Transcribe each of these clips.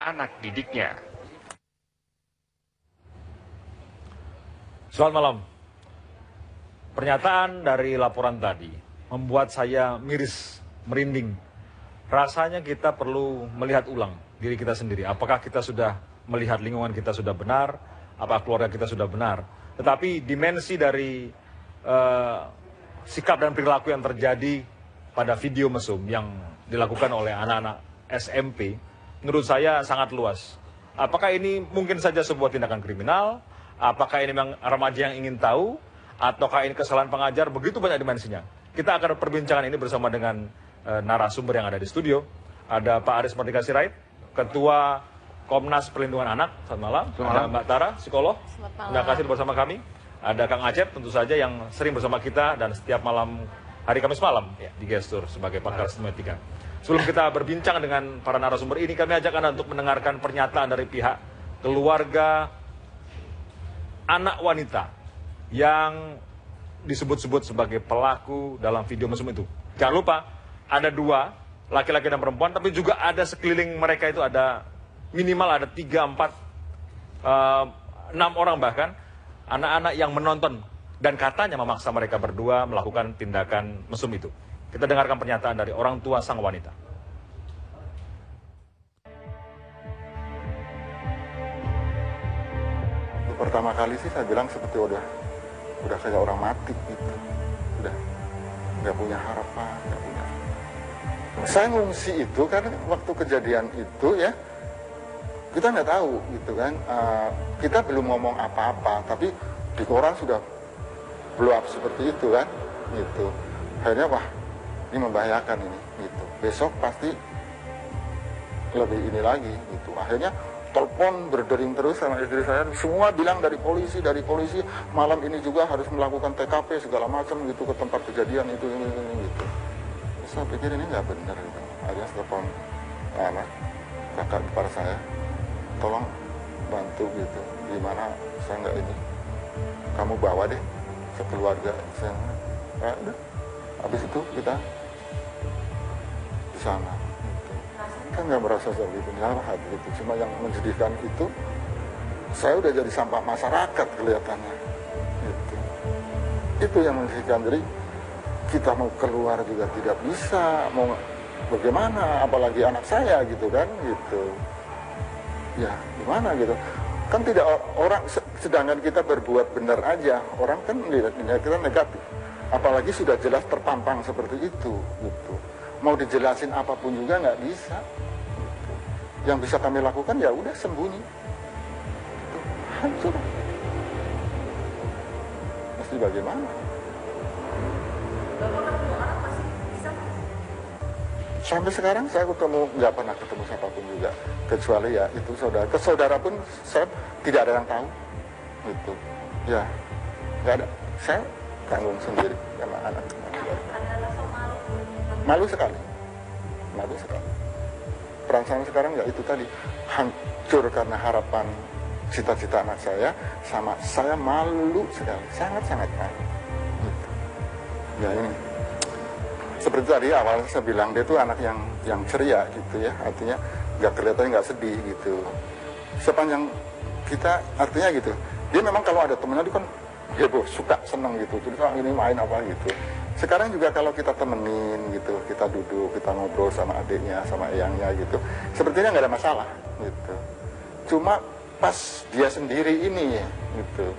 anak didiknya. Selamat malam. Pernyataan dari laporan tadi membuat saya miris, merinding. Rasanya kita perlu melihat ulang diri kita sendiri. Apakah kita sudah melihat lingkungan kita sudah benar, apakah keluarga kita sudah benar. Tetapi dimensi dari sikap dan perilaku yang terjadi pada video mesum yang dilakukan oleh anak-anak SMP, menurut saya sangat luas. Apakah ini mungkin saja sebuah tindakan kriminal? Apakah ini memang remaja yang ingin tahu? Ataukah ini kesalahan pengajar? Begitu banyak dimensinya. Kita akan perbincangan ini bersama dengan narasumber yang ada di studio. Ada Pak Aris Mardika Sirait, Ketua Komnas Perlindungan Anak. Selamat malam. Ada Mbak Tara, psikolog. Terima kasih bersama kami. Ada Kang Acep, tentu saja yang sering bersama kita dan setiap malam hari Kamis malam di Gestur sebagai pakar semiotika. Sebelum kita berbincang dengan para narasumber ini, kami ajak Anda untuk mendengarkan pernyataan dari pihak keluarga anak wanita yang disebut-sebut sebagai pelaku dalam video mesum itu. Jangan lupa, ada 2, laki-laki dan perempuan, tapi juga ada sekeliling mereka itu ada minimal ada 3, 4, 6 orang bahkan, anak-anak yang menonton dan katanya memaksa mereka berdua melakukan tindakan mesum itu. Kita dengarkan pernyataan dari orang tua sang wanita. Pertama kali sih saya bilang seperti udah kayak orang mati gitu, udah nggak punya harapan, nggak punya. Saya ngungsi itu karena waktu kejadian itu ya kita nggak tahu gitu kan, kita belum ngomong apa-apa, tapi di koran sudah blow up seperti itu kan, gitu. Akhirnya wah ini membahayakan ini, gitu. Besok pasti lebih ini lagi, gitu. Akhirnya telepon berdering terus sama istri saya, semua bilang dari polisi, malam ini juga harus melakukan TKP segala macam gitu ke tempat kejadian itu ini gitu. Terus saya pikir ini nggak benar gitu. Akhirnya telepon kakak ipar saya, tolong bantu gitu, gimana saya nggak ini, kamu bawa deh sekeluarga. Saya udah, habis itu kita di sana. Kan nggak merasa seperti penjahat gitu, cuma yang menjadikan itu saya udah jadi sampah masyarakat kelihatannya gitu. Itu yang menjadikan, jadi kita mau keluar juga tidak bisa, mau bagaimana, apalagi anak saya gitu kan gitu ya, gimana gitu kan, tidak orang, sedangkan kita berbuat benar aja orang kan kita negatif, apalagi sudah jelas terpampang seperti itu gitu. Mau dijelasin apapun juga nggak bisa. Gitu. Yang bisa kami lakukan ya udah sembunyi. Gitu. Hancur. Mesti bagaimana? Sampai sekarang saya nggak pernah ketemu siapapun juga, kecuali ya itu saudara pun saya tidak ada yang tahu. Gitu. Ya, nggak ada. Saya tanggung sendiri sama anak. Malu sekali. Perasaan sekarang ya itu tadi, hancur karena harapan cita-cita anak saya, sama saya malu sekali, sangat-sangat malu. Gitu. Ya ini, seperti tadi awal saya bilang, dia itu anak yang ceria gitu ya, artinya nggak kelihatan nggak sedih gitu. Sepanjang kita artinya gitu, dia memang kalau ada temennya dia kan heboh, suka, seneng gitu, jadi ini main apa gitu. Sekarang juga kalau kita temenin gitu, kita duduk, kita ngobrol sama adiknya, sama eyangnya gitu, sepertinya nggak ada masalah gitu. Cuma pas dia sendiri ini gitu,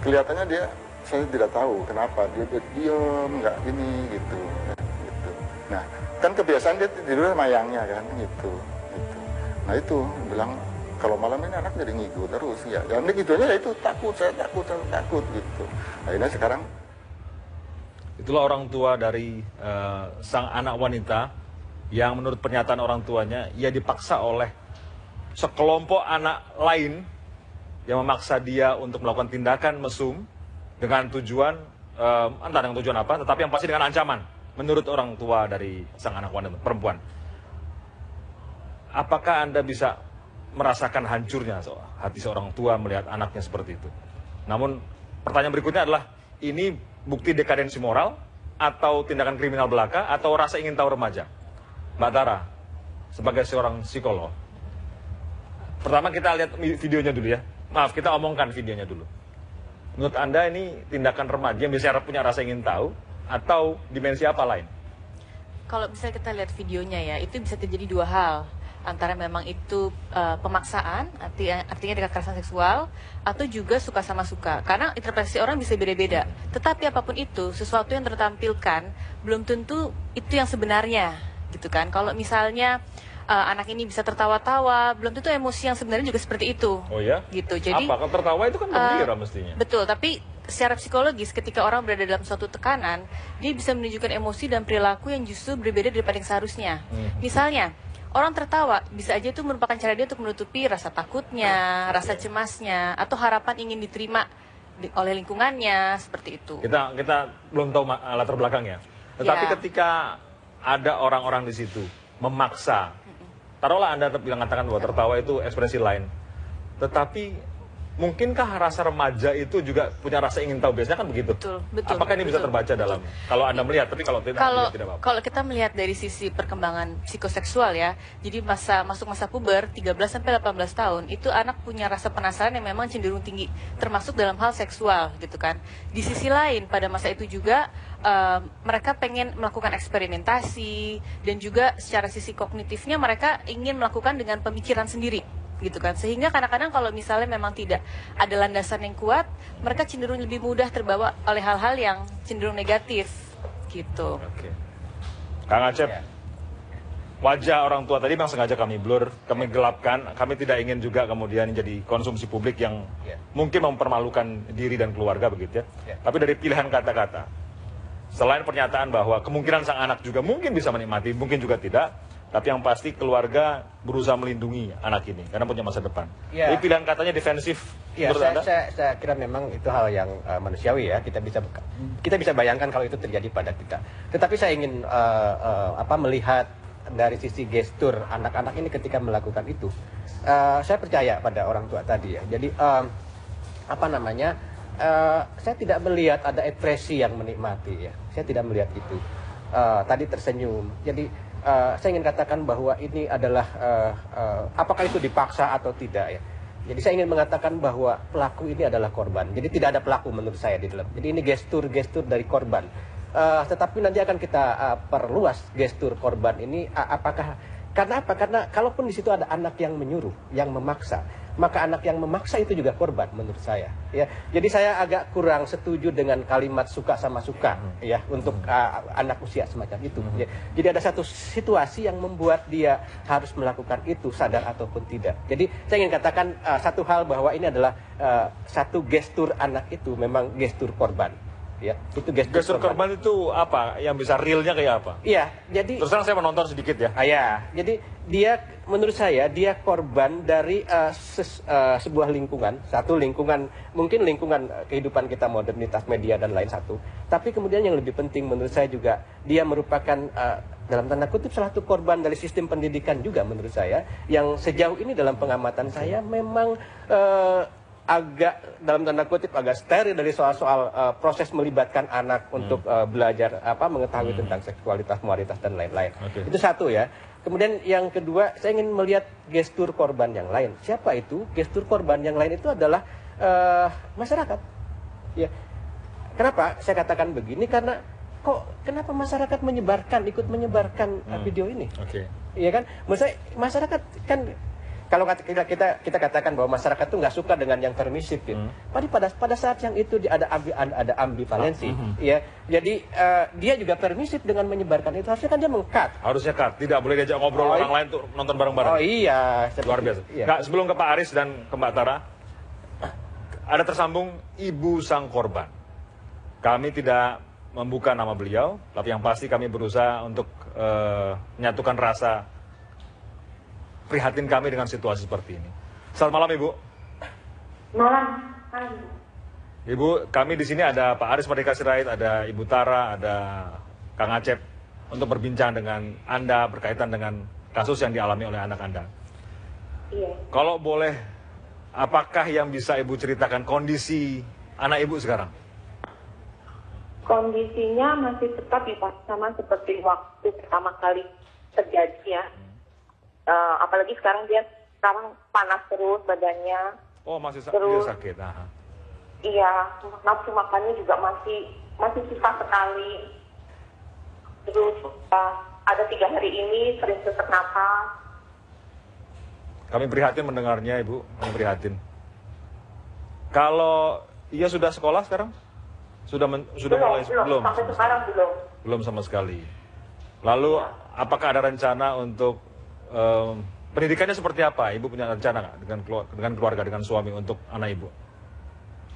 kelihatannya dia, saya tidak tahu kenapa dia diam, nggak ini gitu. Nah, kan kebiasaan dia tidur sama eyangnya kan gitu. Nah itu bilang kalau malam ini anak jadi ngigo terus ya. Dan gitunya ya itu takut, saya takut gitu. Akhirnya sekarang itulah orang tua dari sang anak wanita yang menurut pernyataan orang tuanya, ia dipaksa oleh sekelompok anak lain yang memaksa dia untuk melakukan tindakan mesum dengan tujuan, entah dengan tujuan apa, tetapi yang pasti dengan ancaman, menurut orang tua dari sang anak wanita perempuan. Apakah Anda bisa merasakan hancurnya hati seorang tua melihat anaknya seperti itu? Namun pertanyaan berikutnya adalah, ini bukti dekadensi moral atau tindakan kriminal belaka atau rasa ingin tahu remaja? Mbak Tara, sebagai seorang psikolog, Pertama kita lihat videonya dulu ya. Maaf, kita omongkan videonya dulu. Menurut Anda ini tindakan remaja yang biasanya punya rasa ingin tahu atau dimensi apa lain? Kalau misalnya kita lihat videonya ya, itu bisa terjadi dua hal. Antara memang itu pemaksaan, artinya kekerasan seksual, atau juga suka sama suka. Karena interpretasi orang bisa beda-beda. Tetapi apapun itu, sesuatu yang tertampilkan belum tentu itu yang sebenarnya, gitu kan? Kalau misalnya anak ini bisa tertawa-tawa, belum tentu emosi yang sebenarnya juga seperti itu. Oh ya? Gitu. Jadi apa? Kalau tertawa itu kan gembira mestinya. Betul, tapi secara psikologis ketika orang berada dalam suatu tekanan, dia bisa menunjukkan emosi dan perilaku yang justru berbeda daripada yang seharusnya. Misalnya, orang tertawa bisa aja itu merupakan cara dia untuk menutupi rasa takutnya, rasa cemasnya, atau harapan ingin diterima oleh lingkungannya, seperti itu. Kita belum tahu latar belakangnya. Tetapi Ya. ketika ada orang-orang di situ memaksa, taruhlah Anda mengatakan bahwa tertawa itu ekspresi lain. Tetapi mungkinkah rasa remaja itu juga punya rasa ingin tahu? Biasanya kan begitu. Betul. Apakah ini bisa terbaca dalam, kalau Anda melihat, tapi kalau tidak, tidak apa-apa. Kalau kita melihat dari sisi perkembangan psikoseksual ya, jadi masuk masa puber 13 sampai 18 tahun, itu anak punya rasa penasaran yang memang cenderung tinggi, termasuk dalam hal seksual gitu kan. Di sisi lain pada masa itu juga mereka pengen melakukan eksperimentasi dan juga secara sisi kognitifnya mereka ingin melakukan dengan pemikiran sendiri gitu kan, sehingga kadang-kadang kalau misalnya memang tidak ada landasan yang kuat, mereka cenderung lebih mudah terbawa oleh hal-hal yang cenderung negatif gitu. Oke. Kang Acep, wajah orang tua tadi memang sengaja kami blur, kami gelapkan, kami tidak ingin juga kemudian jadi konsumsi publik yang mungkin mempermalukan diri dan keluarga begitu ya. Tapi dari pilihan kata-kata, selain pernyataan bahwa kemungkinan sang anak juga mungkin bisa menikmati, mungkin juga tidak, tapi yang pasti keluarga berusaha melindungi anak ini karena punya masa depan. Ya. Jadi pilihan katanya defensif. Ya, menurut Anda? saya kira memang itu hal yang manusiawi ya. Kita bisa bayangkan kalau itu terjadi pada kita. Tetapi saya ingin melihat dari sisi gestur anak-anak ini ketika melakukan itu. Saya percaya pada orang tua tadi ya. Jadi saya tidak melihat ada ekspresi yang menikmati ya. Saya tidak melihat itu. Tadi tersenyum. Jadi saya ingin katakan bahwa ini adalah apakah itu dipaksa atau tidak ya. Jadi saya ingin mengatakan bahwa pelaku ini adalah korban. Jadi tidak ada pelaku menurut saya di dalam. Jadi ini gestur-gestur dari korban. Tetapi nanti akan kita perluas gestur korban ini apakah karena apa? Karena kalaupun di situ ada anak yang menyuruh, yang memaksa, maka anak yang memaksa itu juga korban menurut saya. Ya, jadi saya agak kurang setuju dengan kalimat suka sama suka, ya, untuk anak usia semacam itu. Ya. Jadi ada satu situasi yang membuat dia harus melakukan itu, sadar ataupun tidak. Jadi saya ingin katakan satu hal bahwa ini adalah satu gestur anak itu memang gestur korban. Ya, itu gestur korban itu apa? Yang bisa realnya kayak apa? Iya, jadi terus terang saya menonton sedikit ya. Ya, jadi dia menurut saya dia korban dari sebuah lingkungan, satu lingkungan mungkin lingkungan kehidupan kita modernitas media dan lain satu. Tapi kemudian yang lebih penting menurut saya juga dia merupakan dalam tanda kutip salah satu korban dari sistem pendidikan juga menurut saya yang sejauh ini dalam pengamatan saya memang agak dalam tanda kutip agak steril dari soal-soal proses melibatkan anak untuk belajar mengetahui tentang seksualitas, moralitas dan lain-lain. Itu satu ya. Kemudian yang kedua, saya ingin melihat gestur korban yang lain. Siapa itu? Gestur korban yang lain itu adalah masyarakat. Ya. Kenapa saya katakan begini? Karena kenapa masyarakat ikut menyebarkan video ini? Iya kan? Menurut saya masyarakat kan kalau kita katakan bahwa masyarakat itu nggak suka dengan yang permisif, gitu. Pada saat yang itu ada ambivalensi, ya. Jadi dia juga permisif dengan menyebarkan itu. Harusnya kan dia meng-cut. Harusnya cut. Tidak boleh diajak ngobrol orang lain tuh nonton bareng-bareng. Oh iya, luar biasa. Iya. Nggak, sebelum ke Pak Aris dan ke Mbak Tara, ada tersambung ibu sang korban. Kami tidak membuka nama beliau, tapi yang pasti kami berusaha untuk menyatukan rasa prihatin kami dengan situasi seperti ini. Selamat malam Ibu. Malam. Ibu, kami di sini ada Pak Aris Merdeka Sirait, ada Ibu Tara, ada Kang Acep untuk berbincang dengan Anda berkaitan dengan kasus yang dialami oleh anak Anda. Iya. Kalau boleh, apakah yang bisa Ibu ceritakan kondisi anak Ibu sekarang? Kondisinya masih tetap ya Pak, sama seperti waktu pertama kali terjadi ya. Apalagi sekarang dia sekarang panas terus badannya. Oh, masih Terus- dia sakit. Aha. Iya, nafsu makannya juga masih susah sekali. Terus ada 3 hari ini sering sesak napas. Kami prihatin mendengarnya, Ibu. Kami prihatin. Kalau ia sudah sekolah sekarang? Sudah mulai belum, sampai sekarang belum. Belum sama sekali. Lalu apakah ada rencana untuk pendidikannya seperti apa? Ibu punya rencana nggak dengan keluarga, dengan suami untuk anak Ibu?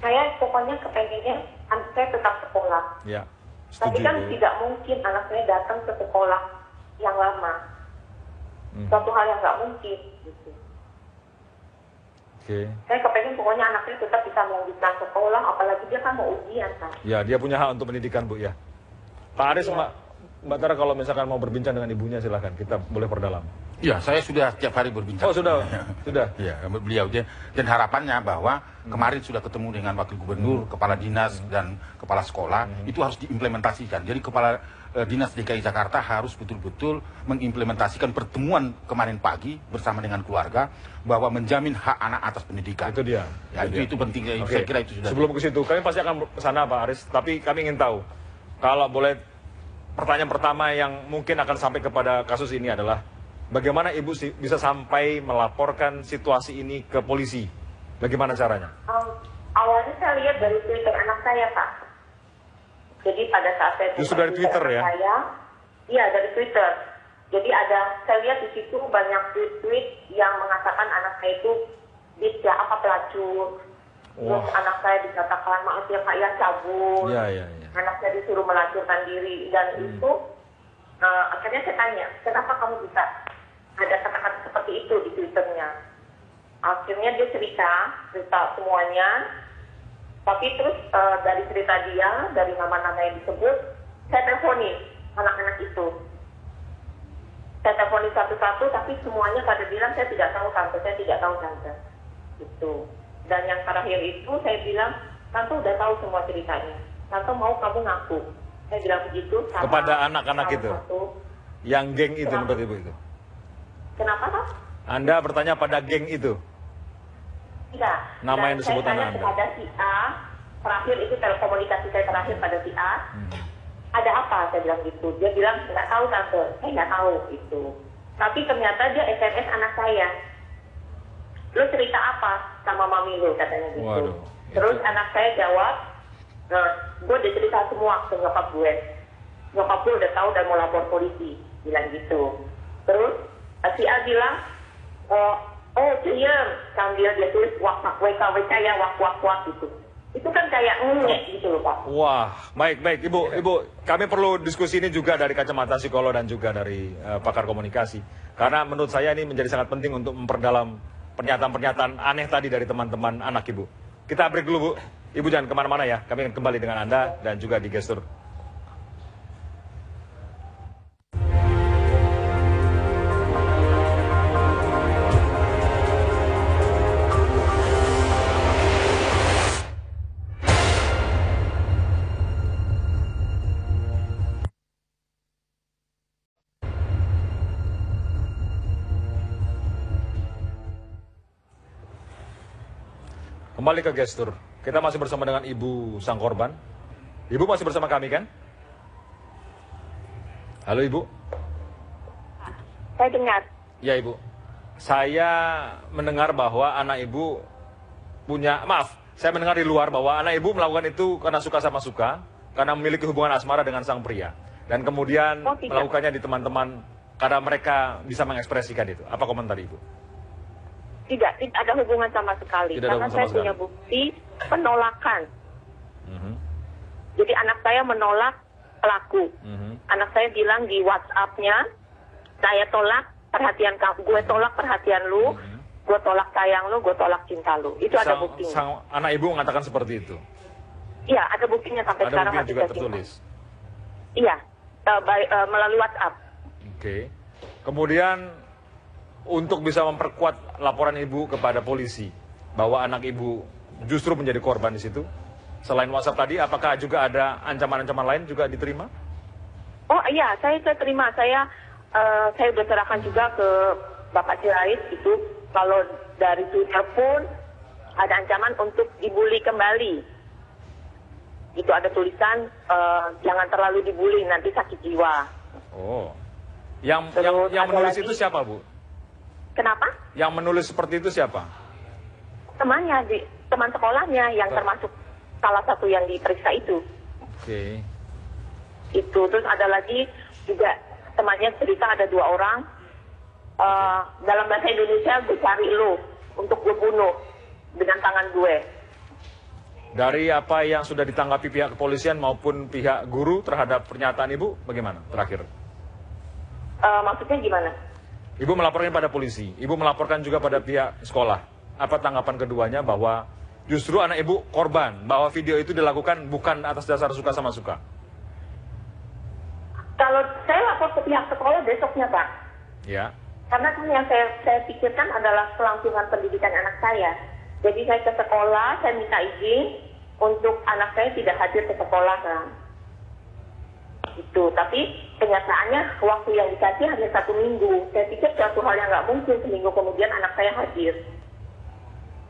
Saya pokoknya kepengennya anak saya tetap sekolah. Ya, Tapi setuju. kan Bu. tidak mungkin anak saya datang ke sekolah yang lama. Suatu hal yang nggak mungkin. Gitu. Oke. Saya kepengen pokoknya anak saya tetap bisa melanjutkan sekolah, apalagi dia kan mau ujian kan. Ya, dia punya hak untuk pendidikan, Bu, ya. Pak Aris, Iya. Mbak Tara kalau misalkan mau berbincang dengan ibunya silahkan, kita boleh perdalam. Ya, saya sudah tiap hari berbincang. Oh, sudah. Sudah. Ya, beliau dia. Dan harapannya bahwa kemarin sudah ketemu dengan wakil gubernur, kepala dinas dan kepala sekolah, itu harus diimplementasikan. Jadi kepala dinas DKI Jakarta harus betul-betul mengimplementasikan pertemuan kemarin pagi bersama dengan keluarga bahwa menjamin hak anak atas pendidikan. Itu dia. Ya, itu penting. Oke. Saya kira itu sudah. Sebelum ke situ, kami pasti akan ke sana, Pak Aris. Tapi kami ingin tahu, kalau boleh, pertanyaan pertama yang mungkin akan sampai kepada kasus ini adalah bagaimana Ibu bisa sampai melaporkan situasi ini ke polisi? Bagaimana caranya? Awalnya saya lihat dari Twitter anak saya, Pak. Jadi pada saat saya Justru buka dari Twitter, anak ya? Saya, iya dari Twitter. Jadi saya lihat di situ banyak tweet yang mengatakan anak saya itu bisa pelacur. Terus anak saya dikatakan maaf ya Pak ya cabul. Iya. Anak saya disuruh melacurkan diri dan itu akhirnya saya tanya kenapa kamu bisa ada kata-kata seperti itu di Twitternya. Akhirnya dia cerita semuanya. Tapi terus dari cerita dia, dari nama-nama yang disebut, saya teleponin anak-anak itu. Saya teleponin satu-satu, tapi semuanya pada bilang saya tidak tahu tante, saya tidak tahu tante. Gitu. Dan yang terakhir itu saya bilang, tante udah tahu semua ceritanya. Tante mau kamu ngaku. Saya bilang begitu. Sama Kepada anak-anak salah itu? satu. Yang geng itu, Kenapa? menurut Ibu itu? Kenapa, Pak? Anda bertanya pada geng itu? Tidak. Nama Dan yang disebut saya tanya anak Anda. kepada si A, terakhir itu telekomunikasi saya terakhir pada si A. Ada apa? Saya bilang gitu. Dia bilang nggak tahu tante. Saya nggak tahu itu. Tapi ternyata dia SMS anak saya. Lo cerita apa sama mami lo katanya gitu. Waduh, Terus itu. anak saya jawab, gue udah cerita semua ke nyokap gue. Nyokap gue udah tahu dan mau lapor polisi. Bilang gitu. Terus si A bilang, oh diam, sambil dia tulis WK ya wak gitu. Itu kan kayak ngek gitu loh Pak. Wah, baik Ibu, kami perlu diskusi ini juga dari kacamata psikolog dan juga dari pakar komunikasi. Karena menurut saya ini menjadi sangat penting untuk memperdalam pernyataan-pernyataan aneh tadi dari teman-teman anak Ibu. Kita break dulu Bu, Ibu jangan kemana-mana ya, kami akan kembali dengan Anda dan juga di Gestur. Kembali ke Gestur. Kita masih bersama dengan Ibu sang korban. Ibu masih bersama kami kan? Halo Ibu. Saya dengar. Ya Ibu. Saya mendengar bahwa anak Ibu punya, maaf, saya mendengar di luar bahwa anak Ibu melakukan itu karena suka sama suka, karena memiliki hubungan asmara dengan sang pria. Dan kemudian Oh, tidak. melakukannya di teman-teman karena mereka bisa mengekspresikan itu. Apa komentar Ibu? Tidak ada hubungan sama sekali. Tidak ada Karena hubungan saya sama punya bukti penolakan. Mhm. Jadi anak saya menolak pelaku. Mhm. Anak saya bilang di WhatsApp-nya, saya tolak perhatian kamu, gue tolak perhatian lu, gue tolak sayang lu, gue tolak cinta lu. Itu ada buktinya. Sang anak Ibu mengatakan seperti itu. Iya, ada buktinya sampai Ada sekarang bukti yang masih juga saya simpan. tertulis. Iya, melalui WhatsApp. Oke. Kemudian untuk bisa memperkuat laporan Ibu kepada polisi bahwa anak Ibu justru menjadi korban di situ, selain WhatsApp tadi, apakah juga ada ancaman-ancaman lain juga diterima? Oh iya, saya terima. Saya sudah serahkan juga ke Bapak Sirait itu Kalau dari Twitter pun ada ancaman untuk dibully kembali. Itu ada tulisan jangan terlalu dibully nanti sakit jiwa. Oh. Yang Terus ada menulis lagi- itu siapa, Bu? Kenapa? Yang menulis seperti itu siapa? Temannya, teman sekolahnya yang termasuk salah satu yang diperiksa itu. Oke. Itu terus ada lagi juga temannya cerita ada 2 orang. Dalam bahasa Indonesia gue cari lo untuk gue bunuh dengan tangan gue. Dari apa yang sudah ditanggapi pihak kepolisian maupun pihak guru terhadap pernyataan Ibu, bagaimana terakhir? Maksudnya gimana? Ibu melaporkan pada polisi, Ibu melaporkan juga pada pihak sekolah. Apa tanggapan keduanya bahwa justru anak Ibu korban, bahwa video itu dilakukan bukan atas dasar suka sama suka? Kalau saya lapor ke pihak sekolah besoknya, Pak. Ya. Karena kan yang saya pikirkan adalah kelangsungan pendidikan anak saya. Jadi saya ke sekolah, saya minta izin untuk anak saya tidak hadir ke sekolah kan. Itu, tapi kenyataannya waktu yang dikasih hanya 1 minggu. Saya pikir suatu hal yang nggak mungkin seminggu kemudian anak saya hadir.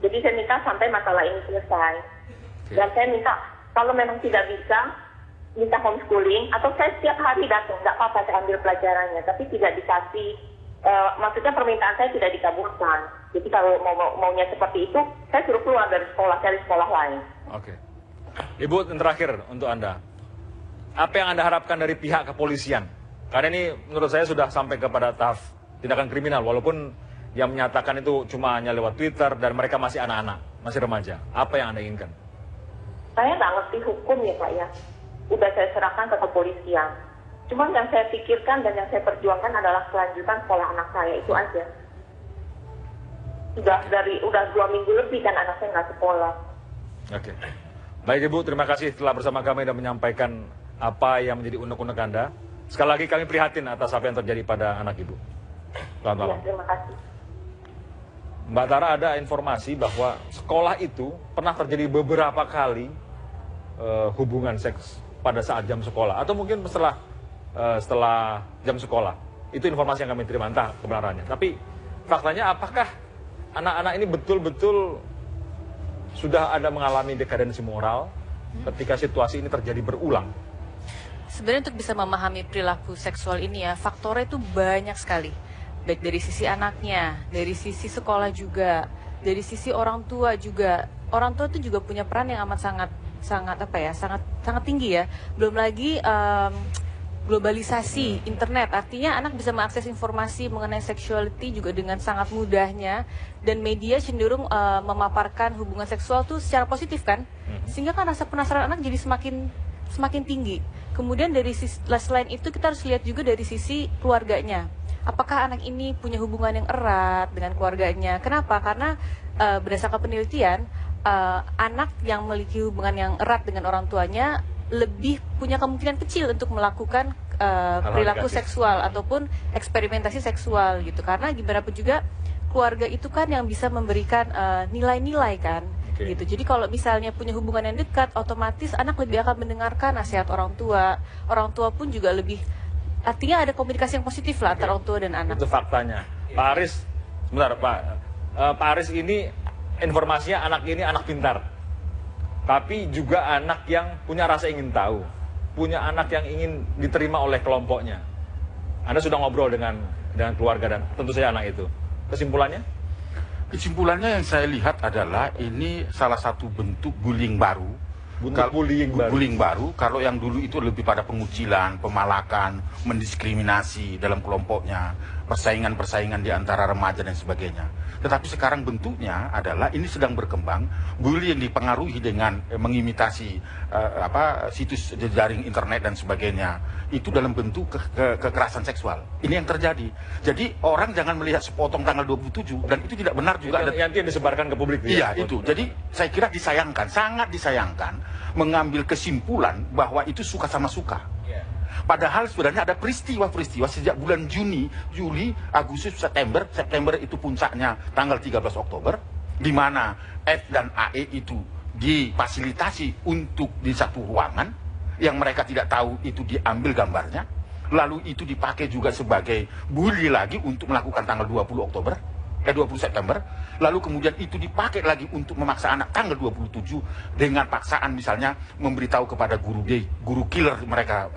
Jadi saya minta sampai masalah ini selesai. Dan saya minta kalau memang tidak bisa, minta homeschooling atau saya setiap hari datang, nggak apa-apa saya ambil pelajarannya, tapi tidak dikasih. Maksudnya permintaan saya tidak dikabulkan. Jadi kalau maunya seperti itu, saya suruh keluar dari sekolah, cari sekolah lain. Oke. Ibu, yang terakhir untuk Anda. Apa yang Anda harapkan dari pihak kepolisian? Karena ini menurut saya sudah sampai kepada tahap tindakan kriminal, walaupun yang menyatakan itu cuma hanya lewat Twitter dan mereka masih anak-anak, masih remaja. Apa yang Anda inginkan? Saya nggak ngerti hukum ya Pak ya. Udah saya serahkan ke kepolisian. Cuma yang saya pikirkan dan yang saya perjuangkan adalah kelanjutan sekolah anak saya, itu aja. Udah 2 minggu lebih kan anak saya nggak sekolah. Oke. Baik Ibu, terima kasih telah bersama kami dan menyampaikan apa yang menjadi unek-unek Anda. Sekali lagi kami prihatin atas apa yang terjadi pada anak Ibu. Selamat Ya, malam. terima kasih. Mbak Tara, ada informasi bahwa sekolah itu pernah terjadi beberapa kali hubungan seks pada saat jam sekolah. Atau mungkin setelah jam sekolah. Itu informasi yang kami terima, entah kebenarannya. Tapi faktanya apakah anak-anak ini betul-betul sudah ada mengalami dekadensi moral ketika situasi ini terjadi berulang? Sebenarnya untuk bisa memahami perilaku seksual ini ya, faktornya itu banyak sekali. Baik dari sisi anaknya, dari sisi sekolah juga, dari sisi orang tua juga. Orang tua itu juga punya peran yang amat sangat tinggi ya. Belum lagi globalisasi internet, artinya anak bisa mengakses informasi mengenai sexuality juga dengan sangat mudahnya, dan media cenderung memaparkan hubungan seksual tuh secara positif kan, sehingga kan rasa penasaran anak jadi semakin tinggi. Kemudian dari selain itu kita harus lihat juga dari sisi keluarganya. Apakah anak ini punya hubungan yang erat dengan keluarganya? Kenapa? Karena berdasarkan penelitian, anak yang memiliki hubungan yang erat dengan orang tuanya lebih punya kemungkinan kecil untuk melakukan perilaku negatif. seksual ataupun eksperimentasi seksual gitu. Karena gimana pun juga keluarga itu kan yang bisa memberikan nilai-nilai kan. Oke. Gitu. Jadi kalau misalnya punya hubungan yang dekat, otomatis anak lebih akan mendengarkan nasihat orang tua. Orang tua pun juga lebih, artinya ada komunikasi yang positif lah antara orang tua dan anak. Itu faktanya. Pak Aris, sebentar Pak. Pak Aris ini informasinya anak ini anak pintar. Tapi juga anak yang punya rasa ingin tahu. Punya anak yang ingin diterima oleh kelompoknya. Anda sudah ngobrol dengan keluarga dan tentu saja anak itu. Kesimpulannya? Kesimpulannya yang saya lihat adalah ini salah satu bentuk bullying baru. Bullying baru. Kalau yang dulu itu lebih pada pengucilan, pemalakan, mendiskriminasi dalam kelompoknya, persaingan-persaingan di antara remaja dan sebagainya. Tetapi sekarang bentuknya adalah ini sedang berkembang, bullying yang dipengaruhi dengan mengimitasi situs jejaring internet dan sebagainya. Itu dalam bentuk kekerasan seksual. Ini yang terjadi. Jadi orang jangan melihat sepotong tanggal 27 dan itu tidak benar juga. Yang disebarkan ke publik. Iya, itu. Jadi saya kira disayangkan, sangat disayangkan mengambil kesimpulan bahwa itu suka sama suka. Padahal sebenarnya ada peristiwa-peristiwa sejak bulan Juni, Juli, Agustus, September itu puncaknya tanggal 13 Oktober, di mana F dan AE itu difasilitasi untuk di satu ruangan, yang mereka tidak tahu itu diambil gambarnya, lalu itu dipakai juga sebagai bully lagi untuk melakukan tanggal 20 Oktober. 20 September, lalu kemudian itu dipakai lagi untuk memaksa anak tanggal 27 dengan paksaan misalnya memberitahu kepada guru killer mereka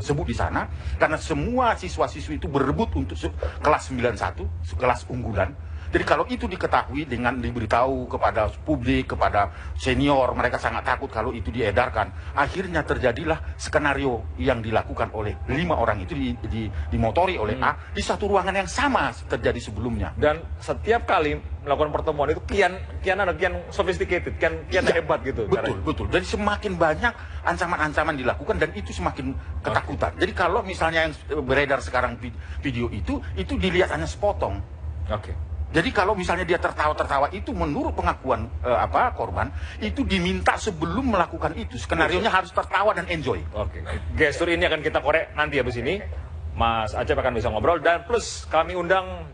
sebut di sana, karena semua siswa-siswi itu berebut untuk kelas 91, kelas unggulan. Jadi kalau itu diketahui dengan diberitahu kepada publik, kepada senior, mereka sangat takut kalau itu diedarkan. Akhirnya terjadilah skenario yang dilakukan oleh 5 orang itu dimotori oleh A di satu ruangan yang sama terjadi sebelumnya. Dan setiap kali melakukan pertemuan itu kian sophisticated, kian hebat gitu. Betul. Jadi semakin banyak ancaman-ancaman dilakukan dan itu semakin ketakutan. Jadi kalau misalnya yang beredar sekarang video itu dilihat hanya sepotong. Jadi kalau misalnya dia tertawa-tertawa itu menurut pengakuan korban itu diminta sebelum melakukan itu skenarionya harus tertawa dan enjoy. Gestur ini akan kita korek nanti habis ini. Mas Acep akan bisa ngobrol dan plus kami undang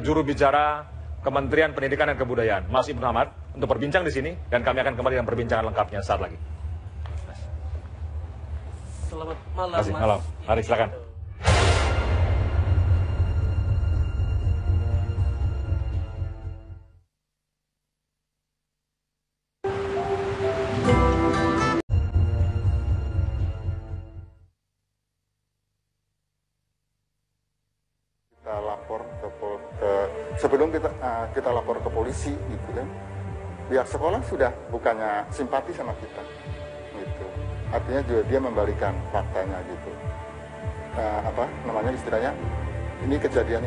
juru bicara Kementerian Pendidikan dan Kebudayaan, Mas Ibnu Ahmad, untuk berbincang di sini dan kami akan kembali dengan perbincangan lengkapnya saat lagi. Selamat malam. Malam. Mari silakan. Sebelum kita lapor ke polisi gitu kan, pihak sekolah sudah bukannya simpati sama kita gitu, artinya juga dia membalikan faktanya gitu. Istilahnya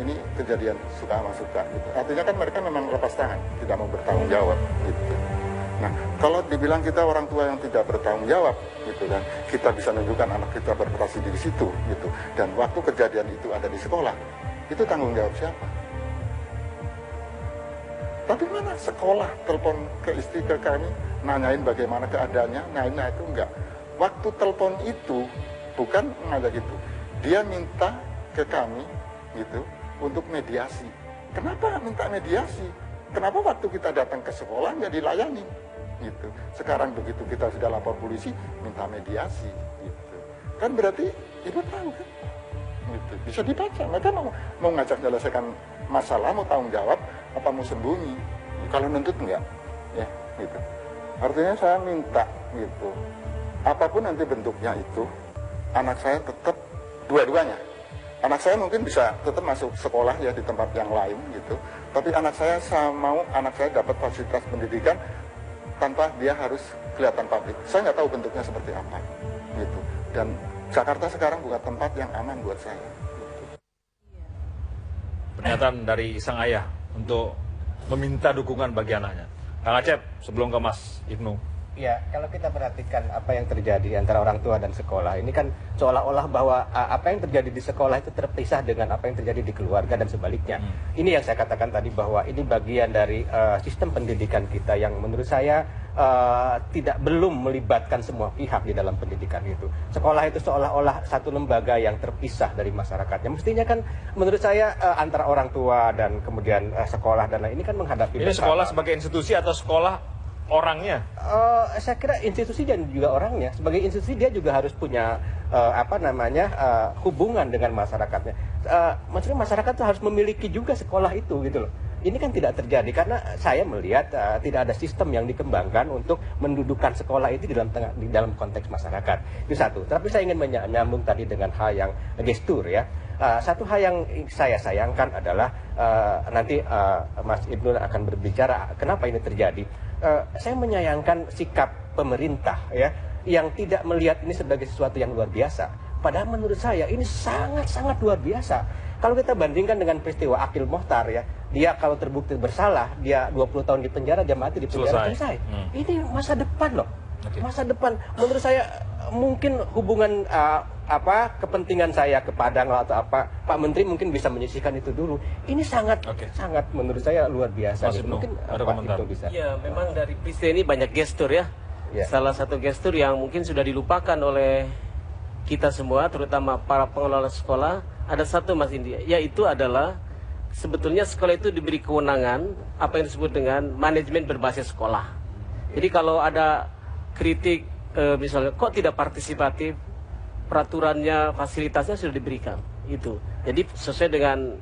ini kejadian suka sama suka gitu. Artinya kan mereka memang lepas tangan, tidak mau bertanggung jawab gitu. Nah, kalau dibilang kita orang tua yang tidak bertanggung jawab gitu kan, kita bisa menunjukkan anak kita berprestasi di situ gitu, dan waktu kejadian itu ada di sekolah, itu tanggung jawab siapa? Tapi mana sekolah telepon ke istri, ke kami, nanyain bagaimana keadaannya, nah itu enggak. Waktu telepon itu bukan ngajak gitu, dia minta ke kami gitu untuk mediasi. Kenapa minta mediasi? Kenapa waktu kita datang ke sekolah nggak dilayani? Gitu. Sekarang begitu kita sudah lapor polisi, minta mediasi. Gitu. Kan berarti ibu tahu kan? Gitu. Bisa dibaca. Mereka mau ngajak menyelesaikan masalah, mau tanggung jawab, apa mau sembunyi? Kalau nuntut enggak, ya gitu. Artinya saya minta gitu. Apapun nanti bentuknya itu, anak saya tetap dua-duanya. Anak saya mungkin bisa tetap masuk sekolah ya di tempat yang lain gitu. Tapi anak saya mau anak saya dapat fasilitas pendidikan tanpa dia harus kelihatan publik. Saya nggak tahu bentuknya seperti apa gitu. Dan Jakarta sekarang bukan tempat yang aman buat saya. Gitu. Pernyataan dari sang ayah untuk meminta dukungan bagi anaknya. Kang Acep, sebelum ke Mas Ibnu. Ya, kalau kita perhatikan apa yang terjadi antara orang tua dan sekolah, ini kan seolah-olah bahwa apa yang terjadi di sekolah itu terpisah dengan apa yang terjadi di keluarga dan sebaliknya. Ini yang saya katakan tadi bahwa ini bagian dari sistem pendidikan kita yang menurut saya belum melibatkan semua pihak di dalam pendidikan itu. Sekolah itu seolah-olah satu lembaga yang terpisah dari masyarakatnya. Mestinya kan menurut saya antara orang tua dan kemudian sekolah dan lain ini kan menghadapi ini sekolah sebagai institusi atau sekolah orangnya? Saya kira institusi dan juga orangnya. Sebagai institusi dia juga harus punya hubungan dengan masyarakatnya. Maksudnya masyarakat itu harus memiliki juga sekolah itu gitu loh. Ini kan tidak terjadi karena saya melihat tidak ada sistem yang dikembangkan untuk mendudukan sekolah itu di dalam konteks masyarakat. Itu satu. Tapi saya ingin menyambung tadi dengan hal yang gestur ya. Satu hal yang saya sayangkan adalah nanti Mas Ibnu akan berbicara kenapa ini terjadi. Saya menyayangkan sikap pemerintah ya yang tidak melihat ini sebagai sesuatu yang luar biasa. Padahal menurut saya ini sangat-sangat luar biasa. Kalau kita bandingkan dengan peristiwa Akil Mohtar ya, dia kalau terbukti bersalah, dia 20 tahun di penjara, dia mati di penjara, selesai. Ini masa depan loh. Masa depan. Menurut saya mungkin hubungan kepentingan saya ke Padang atau apa, Pak Menteri mungkin bisa menyisihkan itu dulu. Ini sangat menurut saya luar biasa. Mungkin itu bisa. Ya, memang dari peristiwa ini banyak gestur ya. Salah satu gestur yang mungkin sudah dilupakan oleh kita semua, terutama para pengelola sekolah, ada satu Mas Indi, yaitu adalah sebetulnya sekolah itu diberi kewenangan apa yang disebut dengan manajemen berbasis sekolah. Jadi kalau ada kritik misalnya kok tidak partisipatif, peraturannya, fasilitasnya sudah diberikan itu. Jadi sesuai dengan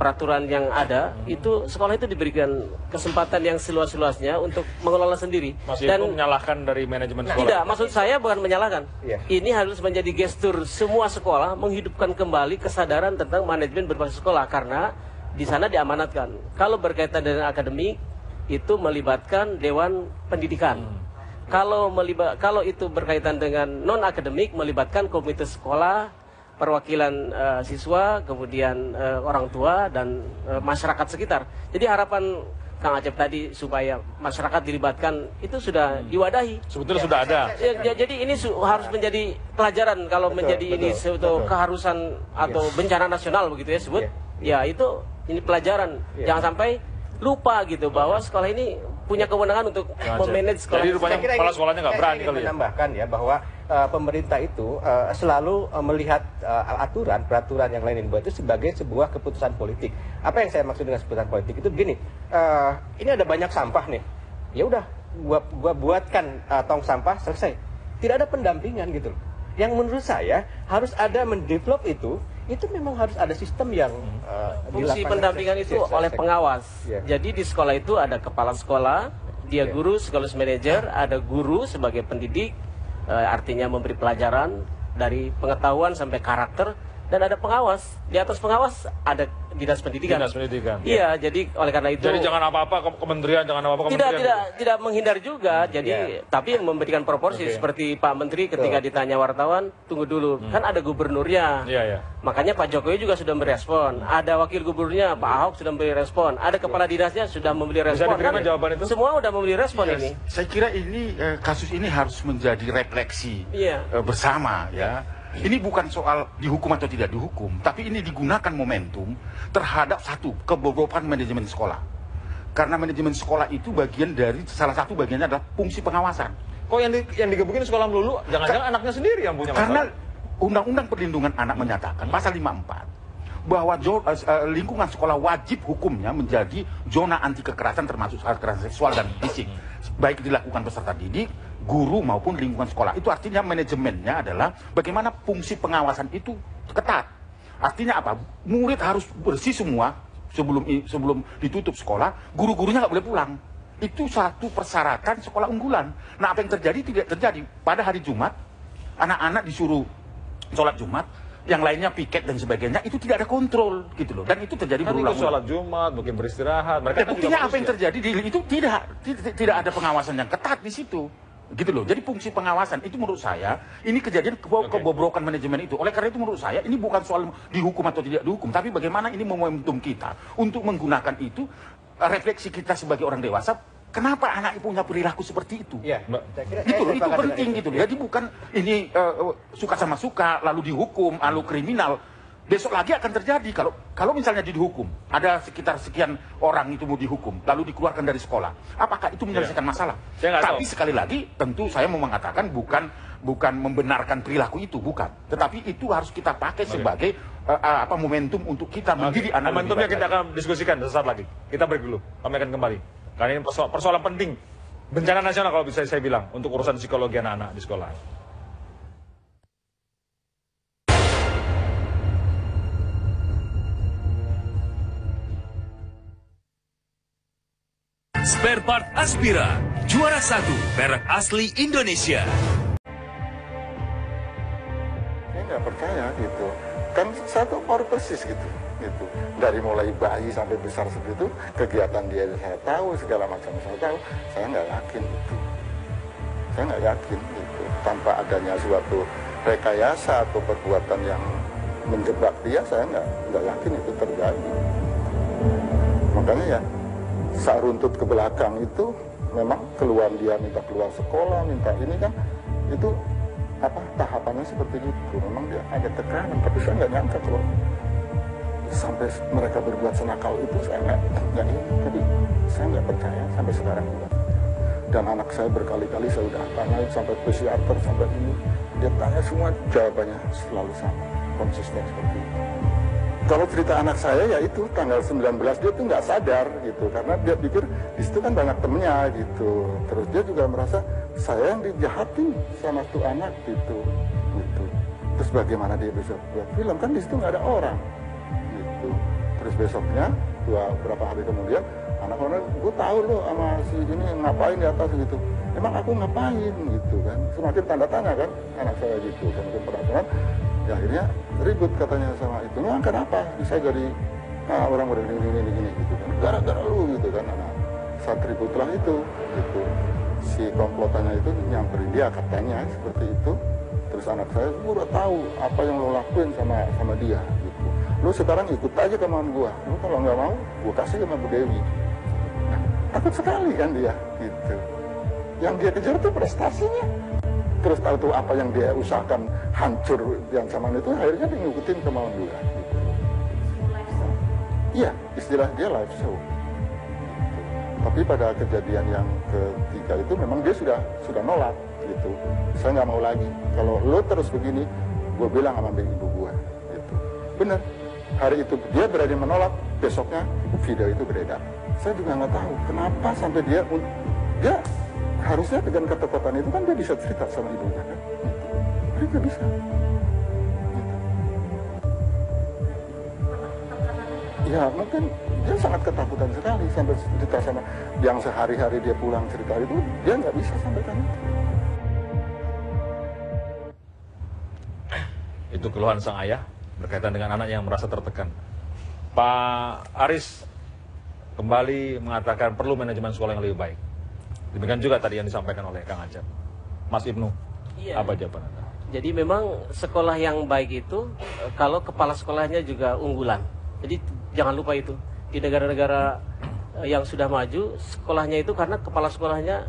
peraturan yang ada, itu sekolah itu diberikan kesempatan yang seluas-luasnya untuk mengelola sendiri. Mas Yeko menyalahkan dari manajemen sekolah? Tidak, maksud saya bukan menyalahkan. Iya. Ini harus menjadi gestur semua sekolah menghidupkan kembali kesadaran tentang manajemen berbasis sekolah, karena di sana diamanatkan. Kalau berkaitan dengan akademik, itu melibatkan Dewan Pendidikan. Kalau itu berkaitan dengan non akademik, melibatkan komite sekolah, perwakilan siswa, kemudian orang tua dan masyarakat sekitar. Jadi harapan Kang Acep tadi supaya masyarakat dilibatkan itu sudah diwadahi. Sebetulnya sudah ada. Jadi ini harus menjadi pelajaran kalau menjadi ini suatu keharusan atau bencana nasional begitu ya sebut. Ya itu ini pelajaran. Jangan sampai lupa gitu bahwa sekolah ini punya kewenangan untuk memanage sekolah. Jadi rupanya kepala sekolahnya nggak berani kali ya. Menambahkan ya bahwa pemerintah itu selalu melihat peraturan yang lain yang dibuat itu sebagai sebuah keputusan politik. Apa yang saya maksud dengan keputusan politik itu begini, ini ada banyak sampah nih, ya udah gua buatkan tong sampah, selesai. Tidak ada pendampingan gitu. Yang menurut saya harus ada mendevelop itu memang harus ada sistem yang fungsi pendampingan itu oleh pengawas. Jadi di sekolah itu ada kepala sekolah, dia guru, sekolah manager, ada guru sebagai pendidik, artinya memberi pelajaran dari pengetahuan sampai karakter, dan ada pengawas. Di atas pengawas ada dinas pendidikan. Dinas pendidikan. Iya, jadi oleh karena itu. Jadi jangan apa-apa kementerian, jangan apa-apa kementerian. Tidak menghindar juga. Jadi tapi memberikan proporsi seperti Pak Menteri ketika ditanya wartawan, tunggu dulu, kan ada gubernurnya. Iya. Makanya Pak Jokowi juga sudah merespon. Ada wakil gubernurnya, Pak Ahok sudah memberi respon. Ada kepala dinasnya sudah memberi respon. Bisa diterima jawaban itu? Semua sudah memberi respon ini. Saya kira ini kasus ini harus menjadi refleksi bersama ya. Ini bukan soal dihukum atau tidak dihukum, tapi ini digunakan momentum terhadap satu kebobrokan manajemen sekolah. Karena manajemen sekolah itu bagian dari salah satu bagiannya adalah fungsi pengawasan. Kok yang digebukin sekolah melulu? Jangan-jangan anaknya sendiri yang punya masalah? Karena Undang-Undang Perlindungan Anak menyatakan pasal 54 bahwa lingkungan sekolah wajib hukumnya menjadi zona anti kekerasan termasuk kekerasan seksual dan fisik, baik dilakukan peserta didik, guru maupun lingkungan sekolah. Itu artinya manajemennya adalah bagaimana fungsi pengawasan itu ketat. Artinya apa? Murid harus bersih semua sebelum ditutup sekolah, guru-gurunya nggak boleh pulang. Itu satu persyaratan sekolah unggulan. Nah, apa yang terjadi tidak terjadi. Pada hari Jumat, anak-anak disuruh sholat Jumat, yang lainnya piket dan sebagainya, itu tidak ada kontrol gitu loh. Dan itu terjadi berulang-ulang. Kan sholat Jumat, mungkin beristirahat. Mereka kan buktinya apa yang terjadi itu tidak ada pengawasan yang ketat di situ. Gitu loh. Jadi fungsi pengawasan itu menurut saya ini kejadian kebobrokan manajemen itu. Oleh karena itu menurut saya ini bukan soal dihukum atau tidak dihukum, tapi bagaimana ini momentum kita untuk menggunakan itu, refleksi kita sebagai orang dewasa. Kenapa anak punya perilaku seperti itu? Ya, gitu loh, itu penting gitu loh. Jadi bukan ini suka sama suka lalu dihukum, lalu kriminal. Besok lagi akan terjadi kalau misalnya dihukum, ada sekitar sekian orang itu mau dihukum, lalu dikeluarkan dari sekolah. Apakah itu menyelesaikan masalah? Tapi sekali lagi tentu saya mau mengatakan bukan membenarkan perilaku itu, bukan. Tetapi itu harus kita pakai sebagai momentum untuk kita mendidik anak. Momentumnya kita akan diskusikan sesaat lagi. Kita break dulu. Kami akan kembali. Karena ini persoalan penting, bencana nasional kalau bisa saya bilang untuk urusan psikologi anak-anak di sekolah. Spare Part Aspira, juara 1, merek asli Indonesia. Saya nggak percaya gitu. Kan saya tuh tahu persis gitu. Dari mulai bayi sampai besar seperti itu, kegiatan dia saya tahu, segala macam saya tahu. Saya nggak yakin itu. Saya nggak yakin gitu. Tanpa adanya suatu rekayasa atau perbuatan yang menjebak dia, saya nggak yakin itu terjadi. Makanya ya, saat runtut ke belakang itu memang keluar dia minta keluar sekolah, minta ini kan itu tahapannya seperti itu. Memang dia ada tekanan, tapi saya nggak nyangka kalau sampai mereka berbuat senakal itu. Saya nggak ini, tapi saya nggak percaya sampai sekarang juga. Dan anak saya berkali-kali saya udah tanya sampai psikiater sampai ini, dia tanya semua jawabannya selalu sama, konsisten seperti itu. Kalau cerita anak saya ya itu tanggal 19 dia tuh nggak sadar gitu, karena dia pikir di situ kan banyak temennya gitu. Terus dia juga merasa saya yang dijahatin sama tuh anak gitu. Terus bagaimana dia bisa buat film, kan di situ nggak ada orang gitu. Terus besoknya, beberapa hari kemudian, anak orang, gue tahu lo sama si ini ngapain di atas gitu. Emang aku ngapain gitu kan. Semakin tanda tanya kan anak saya gitu. Semakin penasaran, ya akhirnya ribut katanya sama itu. Nah kenapa bisa jadi orang begini gitu kan. Gara-gara lu gitu kan. Anak saat ributlah itu gitu. Si komplotannya itu nyamperin dia katanya seperti itu. Terus anak saya, gue udah tahu apa yang lo lakuin sama dia gitu. Lu sekarang ikut aja kemauan gue. Lu kalau nggak mau, gue kasih sama Bu Dewi. Nah, takut sekali kan dia gitu. Yang dia kejar itu prestasinya. Terus tahu tuh apa yang dia usahakan hancur yang sama itu, akhirnya dia ngikutin kemauan dia. Gitu. Iya, istilah dia live show. Tapi pada kejadian yang ketiga itu memang dia sudah nolak gitu. Saya nggak mau lagi. Kalau lo terus begini, gue bilang sama ibu gue. Gitu. Bener. Hari itu dia berani menolak. Besoknya video itu beredar. Saya juga nggak tahu kenapa sampai dia harusnya dengan ketakutan itu kan dia bisa cerita sama ibunya kan. Gitu. Tapi nggak bisa. Gitu. Ya mungkin dia sangat ketakutan sekali sampai cerita sama yang sehari-hari dia pulang cerita itu dia nggak bisa sampaikan itu. Itu keluhan sang ayah berkaitan dengan anak yang merasa tertekan. Pak Aris kembali mengatakan perlu manajemen sekolah yang lebih baik. Demikian juga tadi yang disampaikan oleh Kang Ajat. Mas Ibnu, apa jawaban Anda? Jadi memang sekolah yang baik itu kalau kepala sekolahnya juga unggulan. Jadi jangan lupa itu. Di negara-negara yang sudah maju, sekolahnya itu karena kepala sekolahnya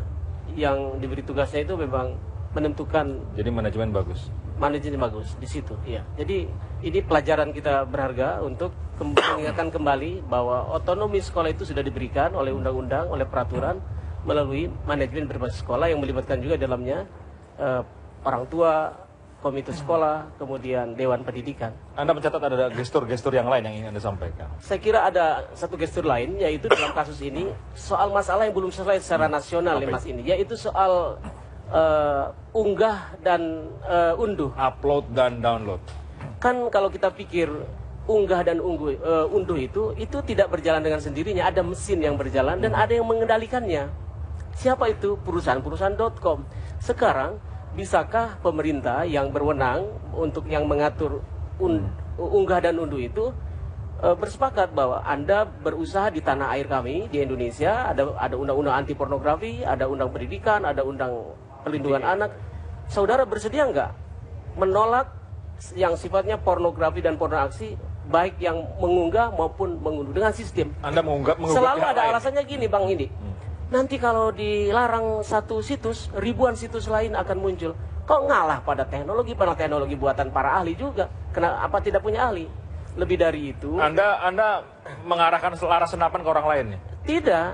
yang diberi tugasnya itu memang menentukan. Jadi manajemen bagus. Manajemen bagus di situ, iya. Jadi ini pelajaran kita berharga untuk mengingatkan kembali bahwa otonomi sekolah itu sudah diberikan oleh undang-undang, oleh peraturan melalui manajemen berbasis sekolah yang melibatkan juga dalamnya orang tua, komite sekolah, kemudian dewan pendidikan. Anda mencatat ada gestur-gestur yang lain yang ingin Anda sampaikan? Saya kira ada satu gestur lain, yaitu dalam kasus ini soal masalah yang belum selesai secara nasional, Mas ini, yaitu soal unggah dan unduh. Upload dan download. Kan kalau kita pikir unggah dan unduh itu tidak berjalan dengan sendirinya, ada mesin yang berjalan dan ada yang mengendalikannya. Siapa itu? Perusahaan-perusahaan.com. Sekarang bisakah pemerintah yang berwenang untuk yang mengatur unggah dan unduh itu bersepakat bahwa Anda berusaha di tanah air kami di Indonesia, ada undang-undang anti pornografi, ada undang pendidikan, ada undang perlindungan anak. Saudara bersedia nggak menolak yang sifatnya pornografi dan pornoaksi, baik yang mengunggah maupun mengunduh dengan sistem? Anda mengunggah selalu ada alasannya gini, Bang Indi. Nanti kalau dilarang satu situs, ribuan situs lain akan muncul. Kok ngalah pada teknologi buatan para ahli juga? Kenapa tidak punya ahli? Lebih dari itu. Anda mengarahkan arah senapan ke orang lain ya? Tidak.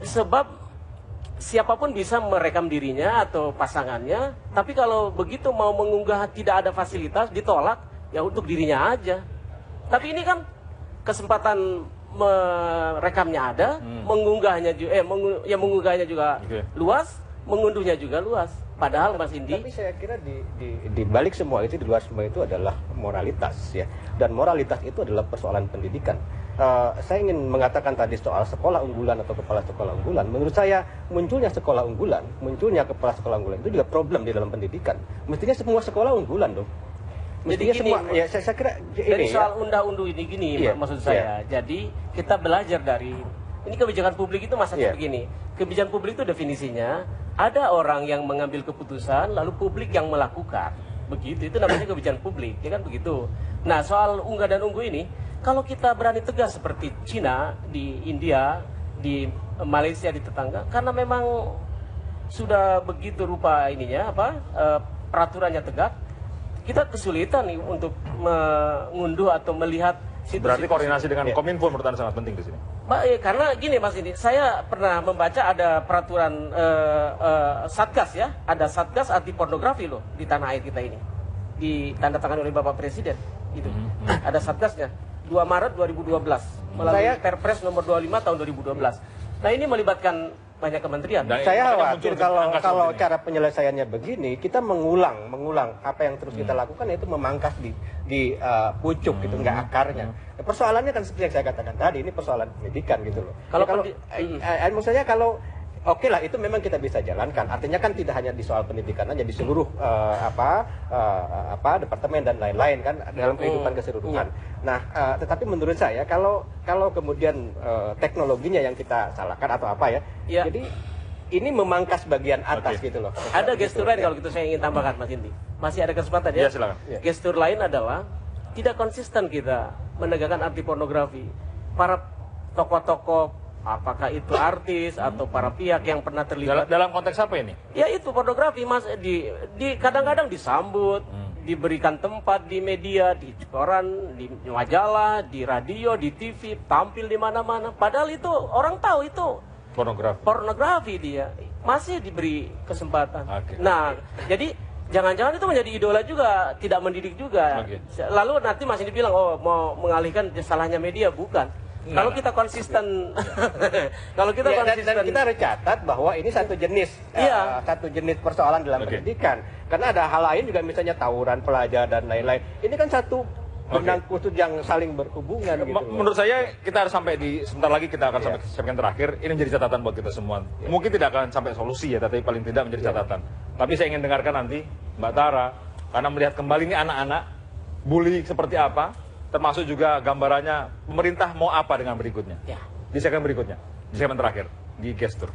Sebab siapapun bisa merekam dirinya atau pasangannya, tapi kalau begitu mau mengunggah tidak ada fasilitas, ditolak, ya untuk dirinya aja. Tapi ini kan kesempatan merekamnya ada, mengunggahnya juga, mengunggahnya juga luas, mengunduhnya juga luas. Padahal Mas Indi. Tapi saya kira di balik semua itu, di luar semua itu adalah moralitas ya. Dan moralitas itu adalah persoalan pendidikan. Saya ingin mengatakan tadi soal sekolah unggulan atau kepala sekolah unggulan. Menurut saya munculnya sekolah unggulan, munculnya kepala sekolah unggulan itu juga problem di dalam pendidikan. Mestinya semua sekolah unggulan dong. Jadi gini, semua, ya saya kira dari soal unduh ini gini, iya, maksud saya. Iya. Jadi kita belajar dari ini kebijakan publik itu masanya begini. Kebijakan publik itu definisinya ada orang yang mengambil keputusan lalu publik yang melakukan. Begitu, itu namanya kebijakan publik, ya kan begitu. Nah, soal unggah dan ungguh ini, kalau kita berani tegas seperti Cina, di India, di Malaysia, di tetangga, karena memang sudah begitu rupa ininya peraturannya tegak, kita kesulitan nih untuk mengunduh atau melihat situs. Berarti koordinasi dengan Kominfo menurut Anda sangat penting di sini. Karena gini Mas ini, saya pernah membaca ada peraturan Satgas ya, ada Satgas anti pornografi loh di tanah air kita ini, ditandatangani oleh Bapak Presiden, gitu. Ada Satgasnya, 2 Maret 2012 melalui Perpres nomor 25 tahun 2012. Nah ini melibatkan banyak kementerian. Dan Saya makanya khawatir muncul angka kalau seperti ini. cara penyelesaiannya begini, kita mengulang apa yang terus kita lakukan, yaitu memangkas di pucuk gitu, nggak akarnya. Nah, persoalannya kan seperti yang saya katakan tadi, ini persoalan pendidikan gitu loh. Maksudnya kalau oke lah, itu memang kita bisa jalankan. Artinya kan tidak hanya di soal pendidikan aja, di seluruh departemen dan lain-lain kan, dalam kehidupan keseluruhan. Nah, tetapi menurut saya kalau kemudian teknologinya yang kita salahkan atau apa ya, jadi ini memangkas bagian atas gitu loh. Ada gestur lain kalau gitu saya ingin tambahkan, Mas Indi. Masih ada kesempatan ya? Ya, silakan. Gestur lain adalah tidak konsisten kita menegakkan anti pornografi. Para tokoh-tokoh, apakah itu artis atau para pihak yang pernah terlibat Dalam konteks apa ini? ya itu pornografi, Mas, di kadang-kadang disambut, diberikan tempat di media, di koran, di majalah, di radio, di TV, tampil di mana-mana. Padahal itu orang tahu itu pornografi dia, masih diberi kesempatan. Nah, jadi jangan-jangan itu menjadi idola juga, tidak mendidik juga. Lalu nanti masih dibilang, oh mau mengalihkan salahnya media, bukan. Kalau kita konsisten, kalau kita konsisten, dan kita harus catat bahwa ini satu jenis persoalan dalam pendidikan. Karena ada hal lain juga, misalnya tawuran pelajar dan lain-lain. Ini kan satu benang kusut yang saling berhubungan. Gitu. Menurut saya kita harus sampai sebentar lagi kita akan sampai segmen terakhir. Ini menjadi catatan buat kita semua. Mungkin tidak akan sampai solusi ya, tapi paling tidak menjadi catatan. Tapi saya ingin dengarkan nanti Mbak Tara, karena melihat kembali ini anak-anak, bully seperti apa. Termasuk juga gambarannya pemerintah mau apa dengan berikutnya. Di segmen berikutnya, di segmen terakhir, di gestur.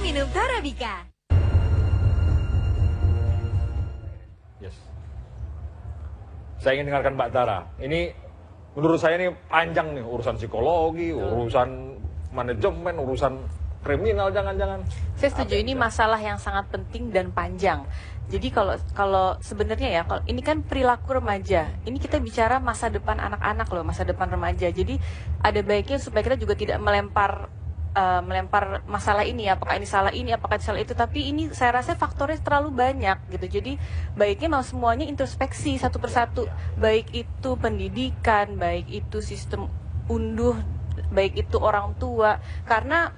Minum Torabika. Yes. Saya ingin dengarkan Mbak Tara. Ini menurut saya ini panjang nih, urusan psikologi, urusan manajemen, urusan kriminal, jangan-jangan. Saya setuju, ini masalah yang sangat penting dan panjang. Jadi kalau sebenarnya ya, kalau ini kan perilaku remaja. Ini kita bicara masa depan anak-anak loh, masa depan remaja. Jadi ada baiknya supaya kita juga tidak melempar masalah ini, apakah ini salah ini, apakah salah itu. Tapi ini saya rasa faktornya terlalu banyak gitu. Jadi baiknya mau semuanya introspeksi satu persatu. Baik itu pendidikan, baik itu sistem unduh, baik itu orang tua. Karena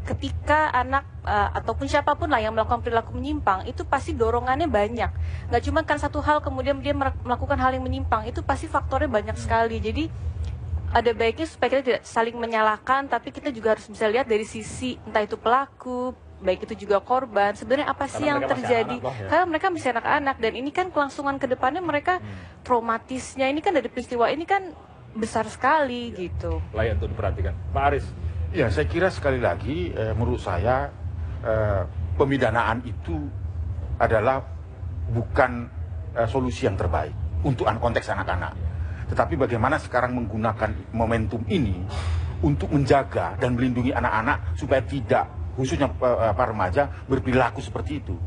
ketika anak ataupun siapapun lah yang melakukan perilaku menyimpang, itu pasti dorongannya banyak. Nggak cuma kan satu hal kemudian dia melakukan hal yang menyimpang, itu pasti faktornya banyak sekali. Jadi ada baiknya supaya kita tidak saling menyalahkan, tapi kita juga harus bisa lihat dari sisi entah itu pelaku, baik itu juga korban. Sebenarnya apa sih yang terjadi? Karena mereka masih anak-anak, dan ini kan kelangsungan ke depannya mereka traumatisnya ini kan dari peristiwa ini kan besar sekali gitu. Layak untuk diperhatikan. Pak Aris. Ya, saya kira sekali lagi menurut saya pemidanaan itu adalah bukan solusi yang terbaik untuk konteks anak-anak. Tetapi bagaimana sekarang menggunakan momentum ini untuk menjaga dan melindungi anak-anak supaya tidak, khususnya para remaja, berperilaku seperti itu.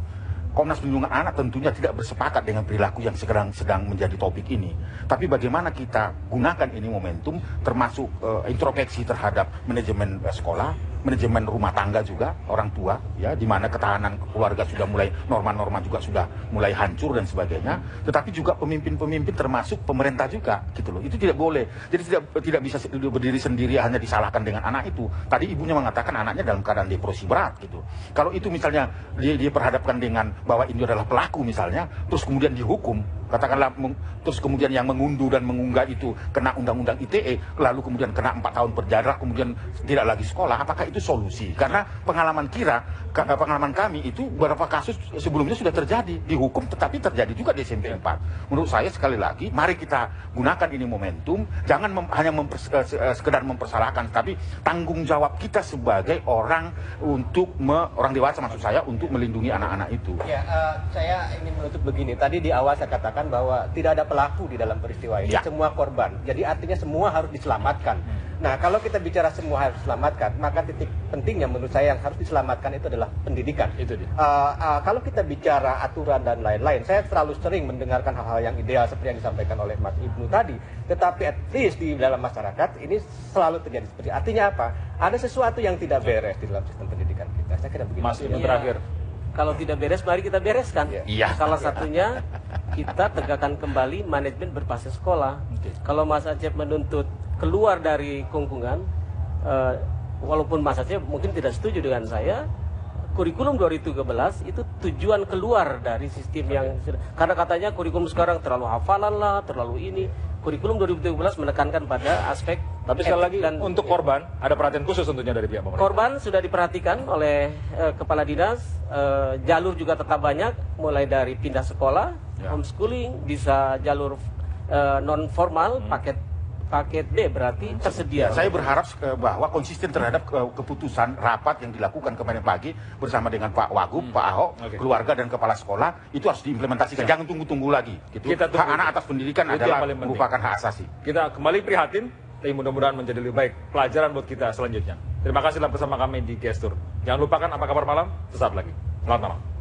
Komnas Perlindungan Anak tentunya tidak bersepakat dengan perilaku yang sedang menjadi topik ini. Tapi bagaimana kita gunakan ini momentum, termasuk introspeksi terhadap manajemen sekolah, manajemen rumah tangga juga, orang tua, ya, di mana ketahanan keluarga sudah mulai, norma-norma juga sudah mulai hancur dan sebagainya. Tetapi juga pemimpin-pemimpin termasuk pemerintah juga, gitu loh. Itu tidak boleh. Jadi tidak bisa berdiri sendiri hanya disalahkan dengan anak itu. Tadi ibunya mengatakan anaknya dalam keadaan depresi berat, gitu. Kalau itu misalnya dia perhadapkan dengan bahwa ini adalah pelaku misalnya, terus kemudian dihukum, katakanlah, terus kemudian yang mengunduh dan mengunggah itu kena undang-undang ITE, lalu kemudian kena 4 tahun penjara, kemudian tidak lagi sekolah, apakah itu solusi? Karena pengalaman kami itu beberapa kasus sebelumnya sudah terjadi, dihukum tetapi terjadi juga di SMP 4. Menurut saya sekali lagi, mari kita gunakan ini momentum, jangan hanya sekedar mempersalahkan, tapi tanggung jawab kita sebagai orang orang dewasa maksud saya, untuk melindungi anak-anak itu. Ya, saya ingin menutup begini. Tadi di awal saya katakan bahwa tidak ada pelaku di dalam peristiwa ini, semua korban. Jadi artinya semua harus diselamatkan. Nah, kalau kita bicara semua harus diselamatkan, maka titik pentingnya menurut saya yang harus diselamatkan itu adalah pendidikan. Itu dia. Kalau kita bicara aturan dan lain-lain, saya terlalu sering mendengarkan hal-hal yang ideal seperti yang disampaikan oleh Mas Ibnu tadi. Tetapi at least di dalam masyarakat ini selalu terjadi seperti. Artinya apa? Ada sesuatu yang tidak beres di dalam sistem pendidikan kita. Saya kira begitu. Mas Ibnu terakhir. Kalau tidak beres, mari kita bereskan. Iya. Salah satunya kita tegakkan kembali manajemen berbasis sekolah. Kalau Mas Acep menuntut keluar dari kungkungan, walaupun Mas Acep mungkin tidak setuju dengan saya, kurikulum 2013 itu tujuan keluar dari sistem yang karena katanya kurikulum sekarang terlalu hafalan lah, terlalu ini. Kurikulum 2013 menekankan pada aspek. Tapi sekali lagi untuk korban ada perhatian khusus tentunya dari pihak pemerintah. Korban sudah diperhatikan oleh kepala dinas, jalur juga tetap banyak, mulai dari pindah sekolah, homeschooling, bisa jalur non formal, paket B berarti tersedia. Saya berharap bahwa konsisten terhadap keputusan rapat yang dilakukan kemarin pagi bersama dengan Pak Wagub, Pak Ahok, keluarga dan kepala sekolah itu harus diimplementasikan. Jangan tunggu-tunggu lagi. Gitu. Hak anak atas pendidikan adalah merupakan hak asasi. Kita kembali prihatin, tapi mudah-mudahan menjadi lebih baik pelajaran buat kita selanjutnya. Terima kasih telah bersama kami di Gestur. Jangan lupakan Apa Kabar Malam sesaat lagi. Selamat malam.